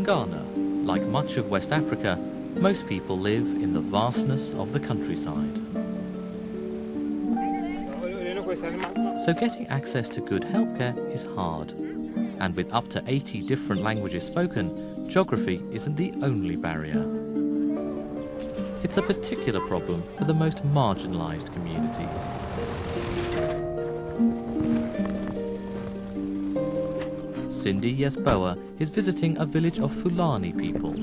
Ghana, like much of West Africa, most people live in the vastness of the countryside. So getting access to good healthcare is hard. And with up to 80 different languages spoken, geography isn't the only barrier. It's a particular problem for the most marginalised communities. Cindy Yesboa is visiting a village of Fulani people.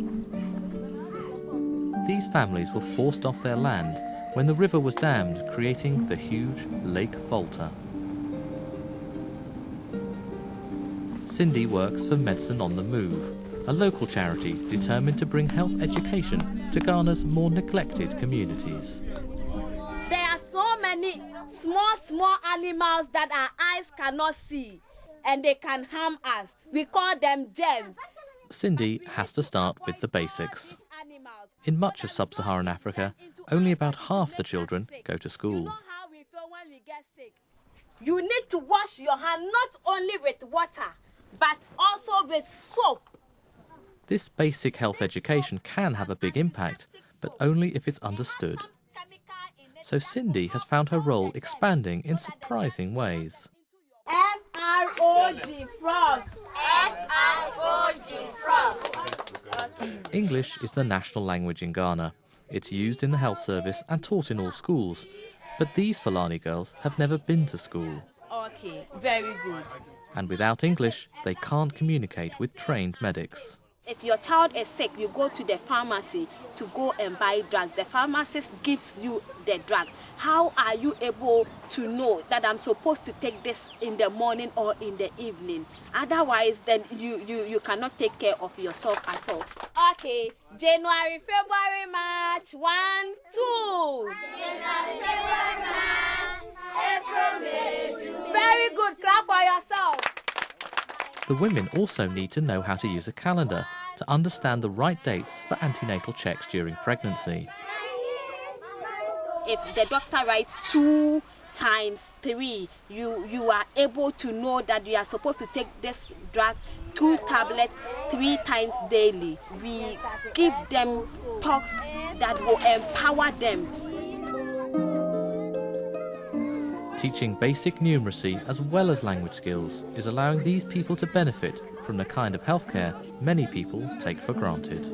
These families were forced off their land when the river was dammed, creating the huge Lake Volta. Cindy works for Medicine on the Move, a local charity determined to bring health education to Ghana's more neglected communities. There are so many small animals that our eyes cannot see, and they can harm us. We call them germs. Cindy has to start with the basics. In much of sub-Saharan Africa, only about half the children go to school. You know how we feel when we get sick. You need to wash your hand not only with water, but also with soap. This basic health education can have a big impact, but only if it's understood. So Cindy has found her role expanding in surprising ways. F-R-O-G, frog. F-R-O-G, frog. English is the national language in Ghana. It's used in the health service and taught in all schools. But these Fulani girls have never been to school. Okay, very good. And without English, they can't communicate with trained medics. If your child is sick, you go to the pharmacy to go and buy drugs. The pharmacist gives you the drug. How are you able to know that I'm supposed to take this in the morning or in the evening? Otherwise, then you cannot take care of yourself at all. Okay, January, February, March, 1, 2. January, February, March, April, May, June. Very good, clap for yourself. The women also need to know how to use a calendar to understand the right dates for antenatal checks during pregnancy. If the doctor writes 2 times 3, you are able to know that you are supposed to take this drug, 2 tablets, 3 times daily. We give them talks that will empower them. Teaching basic numeracy as well as language skills is allowing these people to benefit from the kind of healthcare many people take for granted.